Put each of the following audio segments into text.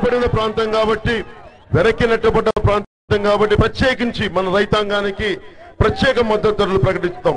వెనుకబడిన ప్రాంతం కాబట్టి, వెనక్కి నెట్టబడ్డ ప్రాంతం కాబట్టి ప్రత్యేకించి మన రైతాంగానికి ప్రత్యేక మద్దతు ధరలు ప్రకటిస్తాం.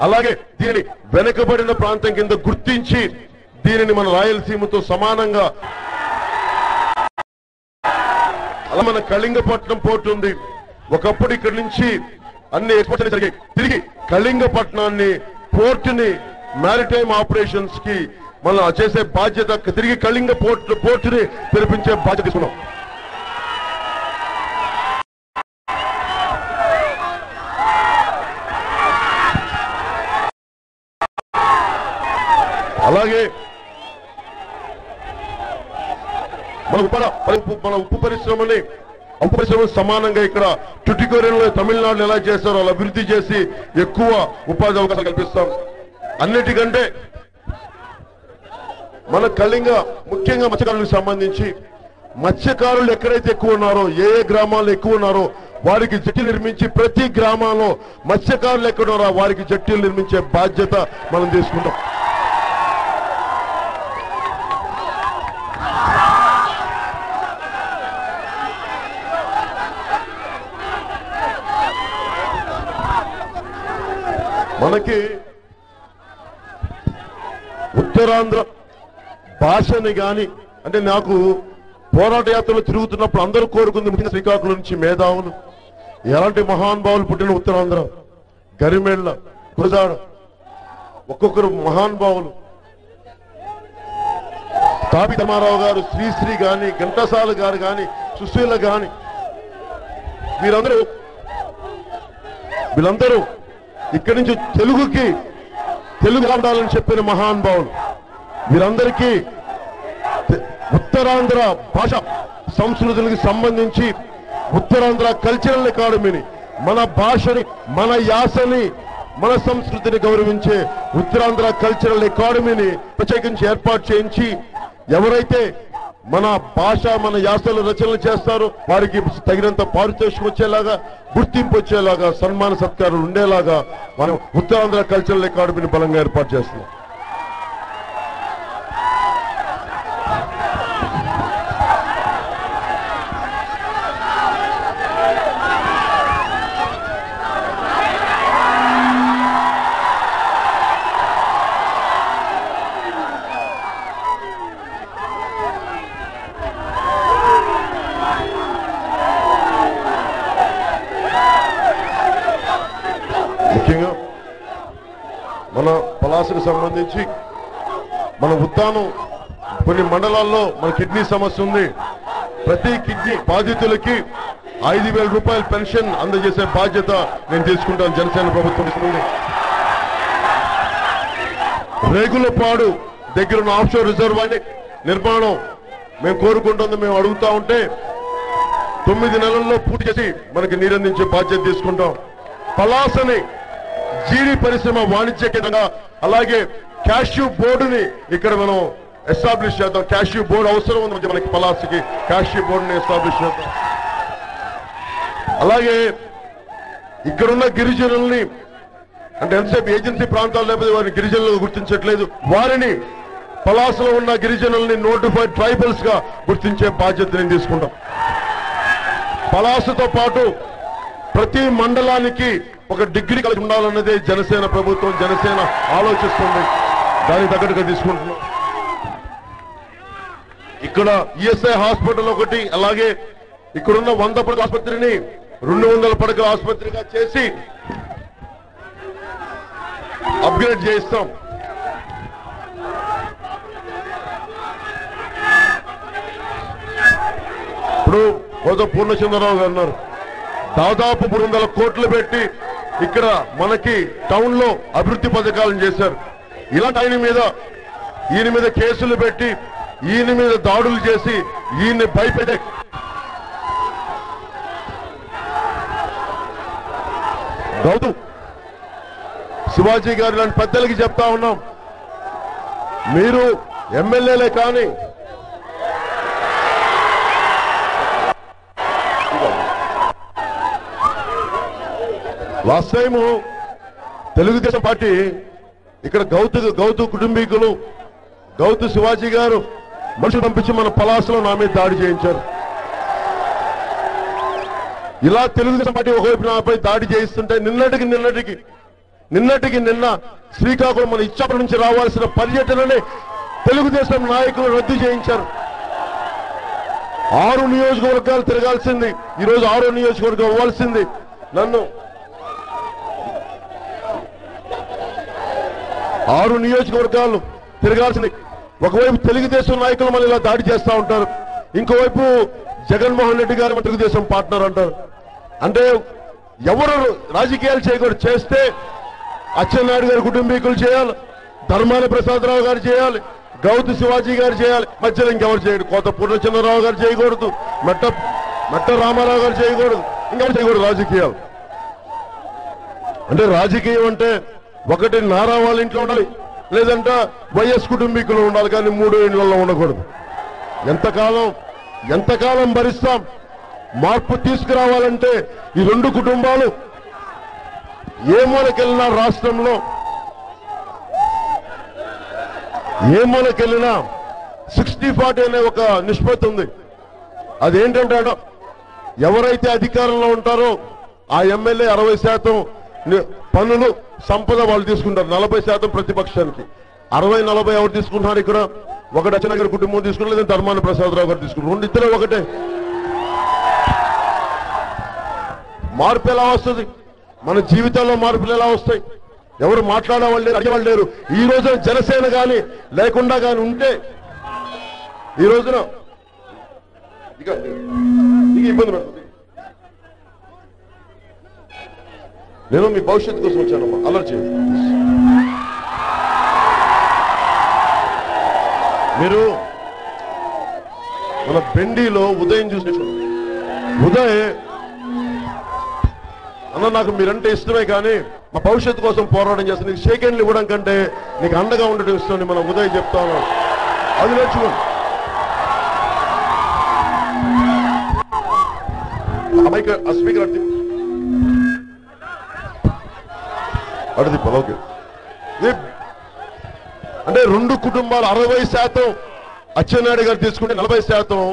అలాగే దీనిని వెనుకబడిన ప్రాంతం కింద గుర్తించి దీనిని మన రాయలసీమతో సమానంగా, అలా మన కళింగపట్నం పోర్టు ఉంది. ఒకప్పుడు ఇక్కడి నుంచి అన్ని ఎక్స్పోర్ట్స్ జరిగాయి. తిరిగి కళింగపట్నాన్ని, పోర్టుని మ్యారిటైమ్ ఆపరేషన్స్ కి మనం చేసే బాధ్యత, తిరిగి కళింగ పోర్టుని తెరిపించే బాధ్యత తీసుకున్నాం. అలాగే మన ఉప్పు పరిశ్రమని సమానంగా ఇక్కడ టుటికోరియన్లో తమిళనాడులో ఎలా చేస్తారో అలా అభివృద్ధి చేసి ఎక్కువ ఉపాధి అవకాశాలు కల్పిస్తాం. అన్నిటికంటే మన కళింగ ముఖ్యంగా మత్స్యకారులకు సంబంధించి మత్స్యకారులు ఎక్కడైతే ఎక్కువ ఉన్నారో, ఏ గ్రామాల్లో ఎక్కువ ఉన్నారో వారికి జట్టీలు నిర్మించి, ప్రతి గ్రామంలో మత్స్యకారులు ఎక్కడ ఉన్నారో వారికి జట్టీలు నిర్మించే బాధ్యత మనం తీసుకుంటాం. మనకి ఉత్తరాంధ్ర భాషని గాని, అంటే నాకు పోరాట యాత్రలో తిరుగుతున్నప్పుడు అందరూ కోరుకుంది ముఖ్యంగా శ్రీకాకుళం నుంచి మేధావులు, ఎలాంటి మహానుభావులు పుట్టిన ఉత్తరాంధ్ర, గరిమెళ్ళ, గురజాడ, ఒక్కొక్కరు మహానుభావులు. తాపి ధర్మారావు గారు, శ్రీశ్రీ గాని, ఘంటసాల గారు గాని, సుశీల గాని, వీళ్ళందరూ ఇక్కడి నుంచి తెలుగు ఉండాలని చెప్పిన మహానుభావులు. వీరందరికీ ఉత్తరాంధ్ర భాష సంస్కృతులకు సంబంధించి ఉత్తరాంధ్ర కల్చరల్ అకాడమీని, మన భాషని, మన యాసని, మన సంస్కృతిని గౌరవించే ఉత్తరాంధ్ర కల్చరల్ అకాడమీని ప్రత్యేకించి ఏర్పాటు చేయించి, ఎవరైతే మన భాష, మన యాసలు రచనలు చేస్తారో వారికి తగినంత పారితోషికం వచ్చేలాగా, గుర్తింపు వచ్చేలాగా, సన్మాన సత్కారాలు ఉండేలాగా మనం ఉత్తరాంధ్ర కల్చరల్ అకాడమీని బలంగా ఏర్పాటు చేస్తున్నాం. ముఖ్యంగా మన పలాసకు సంబంధించి మన ఉద్దానం కొన్ని మండలాల్లో మన కిడ్నీ సమస్య ఉంది. ప్రతి కిడ్నీ బాధితులకి 5,000 రూపాయల పెన్షన్ అందజేసే బాధ్యత నేను తీసుకుంటాను. జనసేన ప్రభుత్వం ఇస్తుంది. రేగులపాడు దగ్గర ఉన్న ఆఫ్షోర్ రిజర్వాయర్ నిర్మాణం మేము కోరుకుంటుంది, మేము అడుగుతా ఉంటే 9 నెలల్లో పూర్తి చేసి మనకి నీరందించే బాధ్యత తీసుకుంటాం. పలాసని జీడి పరిశ్రమ వాణిజ్యకంగా, అలాగే క్యాష్యూ బోర్డుని ఇక్కడ మనం ఎస్టాబ్లిష్ చేద్దాం. క్యాష్యూ బోర్డు అవసరం ఉంది మనకి, పలాసకి క్యాష్యూ బోర్డుని ఎస్టాబ్లిష్ చేద్దాం. అలాగే ఇక్కడున్న గిరిజనుల్ని, అంటే ఎంతసేపు ఏజెన్సీ ప్రాంతాలు లేకపోతే వారిని గిరిజనులుగా గుర్తించట్లేదు, వారిని పలాసలో ఉన్న గిరిజనుల్ని నోటిఫైడ్ ట్రైబల్స్ గా గుర్తించే బాధ్యత నేను తీసుకుంటాం. పలాసతో పాటు ప్రతి మండలానికి ఒక డిగ్రీ కలిగి ఉండాలన్నదే జనసేన ప్రభుత్వం, జనసేన ఆలోచిస్తుంది. దానికి తగ్గట్టుగా తీసుకుంటున్నాం. ఇక్కడ ఈఎస్ఐ హాస్పిటల్ ఒకటి, అలాగే ఇక్కడున్న 100 పడకల ఆసుపత్రిని 200 పడకల ఆసుపత్రిగా చేసి అప్గ్రేడ్ చేయిస్తాం. ఇప్పుడు పూర్ణచంద్రరావు గారు ఉన్నారు, దాదాపు 300 కోట్లు పెట్టి ఇక్కడ మనకి టౌన్ లో అభివృద్ధి పథకాలను చేశారు. ఇలాంటి ఈయన మీద కేసులు పెట్టి, ఈయన మీద దాడులు చేసి, ఈయన్ని భయపెట్టే గౌతు శివాజీ గారు లాంటి పెద్దలకి చెప్తా ఉన్నాం, మీరు ఎమ్మెల్యేలే కానీ లాస్ట్ టైం తెలుగుదేశం పార్టీ ఇక్కడ గౌతు కుటుంబీకులు, గౌతు శివాజీ గారు మనుషులు పంపించి మన పలాసలో నా మీద దాడి చేయించారు. ఇలా తెలుగుదేశం పార్టీ ఒకవైపు నాపై దాడి చేయిస్తుంటే నిన్న శ్రీకాకుళం మన ఇచ్చాపురం నుంచి రావాల్సిన పర్యటనని తెలుగుదేశం నాయకులు రద్దు చేయించారు. 6 నియోజకవర్గాలు తిరగాల్సింది ఈరోజు 6వ నియోజకవర్గం అవ్వాల్సింది నన్ను 6 నియోజకవర్గాలు తిరగాల్సింది. ఒకవైపు తెలుగుదేశం నాయకులు మళ్ళీ ఇలా దాడి చేస్తా ఉంటారు, ఇంకోవైపు జగన్మోహన్ రెడ్డి గారు తెలుగుదేశం పార్ట్నర్ అంటారు. అంటే ఎవరు రాజకీయాలు చేయకూడదు, చేస్తే అచ్చెన్నాయుడు గారి కుటుంబీకులు చేయాలి, ధర్మాన ప్రసాదరావు గారు చేయాలి, గౌతు శివాజీ గారు చేయాలి, మధ్యలో ఇంకెవరు చేయడు. కోత పూర్ణచంద్రరావు గారు చేయకూడదు, మెట్ట రామారావు గారు చేయకూడదు, ఇంకెవరు చేయకూడదు రాజకీయాలు. అంటే రాజకీయం అంటే ఒకటి నారా వాళ్ళ ఇంట్లో ఉండాలి, లేదంటే వైఎస్ కుటుంబీకులు ఉండాలి, కానీ 3 ఇండ్లలో ఉండకూడదు. ఎంతకాలం భరిస్తాం? మార్పు తీసుకురావాలంటే ఈ 2 కుటుంబాలు ఏ మూలకెళ్ళినా, రాష్ట్రంలో ఏ మూలకెళ్ళినా 60-40 అనే ఒక నిష్పత్తి ఉంది. అదేంటంటే ఎవరైతే అధికారంలో ఉంటారో ఆ ఎమ్మెల్యే 60% పన్నులు సంపద వాళ్ళు తీసుకుంటారు, 40% ప్రతిపక్షానికి. 60-40 ఎవరు తీసుకుంటున్నారు ఇక్కడ? ఒకటి అచ్చెన్నాయుడు కుటుంబం తీసుకుంటారు, లేదా ధర్మాన ప్రసాదరావు గారు తీసుకుంటారు. 2 ఇద్దరు ఒకటే. మార్పు ఎలా వస్తుంది? మన జీవితాల్లో మార్పులు ఎలా వస్తాయి? ఎవరు మాట్లాడేవాళ్ళు లేరు, అడిగేవాళ్ళు లేరు. ఈ రోజున జనసేన కానీ లేకుండా కానీ ఉంటే ఈ రోజున ఇక ఇబ్బంది పడుతుంది. నేను మీ భవిష్యత్తు కోసం వచ్చానమ్మా, అలర్ట్ చేయండి. మీరు మన బెండిలో ఉదయం చూసి ఉదయ్ అన్న నాకు మీరంటే ఇష్టమే, కానీ మా భవిష్యత్తు కోసం పోరాటం చేస్తాను, నీకు షేక్ హ్యాండ్లు ఇవ్వడం కంటే నీకు అండగా ఉండటం ఇష్టం మనం ఉదయ్ చెప్తా ఉన్నాం. అది నేర్చుకోండి. స్పీకర్ అడిది పొలవుకి. అంటే 2 కుటుంబాలు 60% అచ్చెన్నాయుడు గారు తీసుకుంటే 40%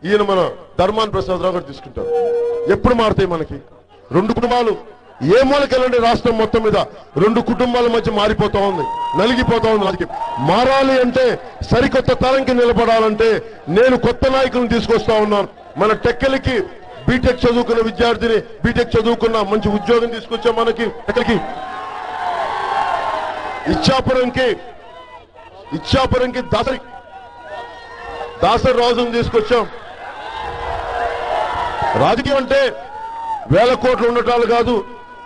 ఈయన మన ధర్మాన ప్రసాదరావు గారు తీసుకుంటారు. ఎప్పుడు మారుతాయి మనకి? 2 కుటుంబాలు ఏ మూలకెళ్ళండి రాష్ట్రం మొత్తం మీద 2 కుటుంబాల మధ్య మారిపోతా ఉంది, నలిగిపోతా ఉంది. రాజకీయం మారాలి అంటే, సరికొత్త తరంకి నిలబడాలంటే నేను కొత్త నాయకులను తీసుకొస్తా ఉన్నాను. మన టెక్కలికి బీటెక్ చదువుకున్న విద్యార్థిని, బీటెక్ చదువుకున్న మంచి ఉద్యోగం తీసుకొచ్చాం. మనకి టెక్కలికి ఇచ్చాపురంకి దాసరి రాజును తీసుకొచ్చాం. రాజకీయం అంటే వేల కోట్లు ఉండటాలు కాదు,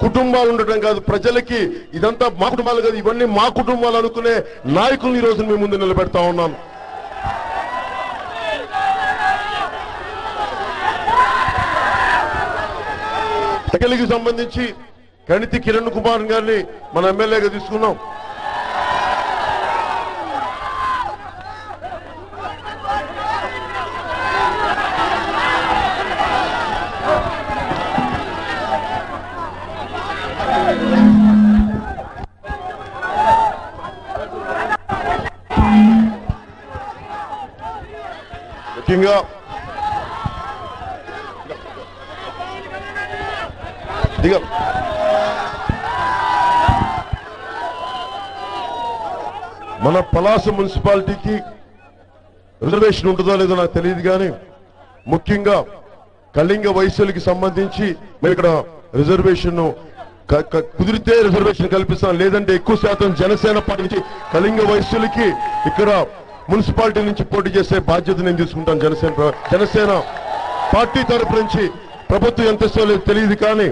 కుటుంబాలు ఉండటం కాదు. ప్రజలకి ఇదంతా మా కుటుంబాలు కాదు, ఇవన్నీ మా కుటుంబాలు అనుకునే నాయకులను ఈ రోజు మీ ముందు నిలబెడతా ఉన్నాను. టెక్కలికి సంబంధించి కణితి కిరణ్ కుమార్ గారిని మన ఎమ్మెల్యేగా తీసుకున్నాం. ముఖ్యంగా మన పలాస మున్సిపాలిటీకి రిజర్వేషన్ ఉంటుందో లేదో నాకు తెలియదు, కానీ ముఖ్యంగా కళింగ వైశ్యులకి సంబంధించి మేము ఇక్కడ రిజర్వేషన్ కుదిరితే రిజర్వేషన్ కల్పిస్తాం, లేదంటే ఎక్కువ శాతం జనసేన పార్టీ నుంచి కళింగ వైశ్యులకి ఇక్కడ మున్సిపాలిటీ నుంచి పోటీ చేసే బాధ్యత నేను తీసుకుంటాను. జనసేన పార్టీ తరపు నుంచి ప్రభుత్వం ఎంత ఇష్టం లేదు తెలియదు, కానీ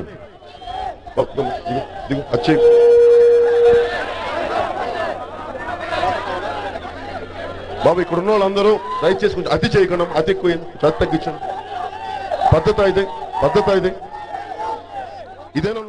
బాబు ఇక్కడ ఉన్న వాళ్ళందరూ దయచేసి కొంచెం అతి చేయకుండా, అతి ఎక్కువైంది, తగ్గించండి. పద్ధత ఇదే ఇదేనా.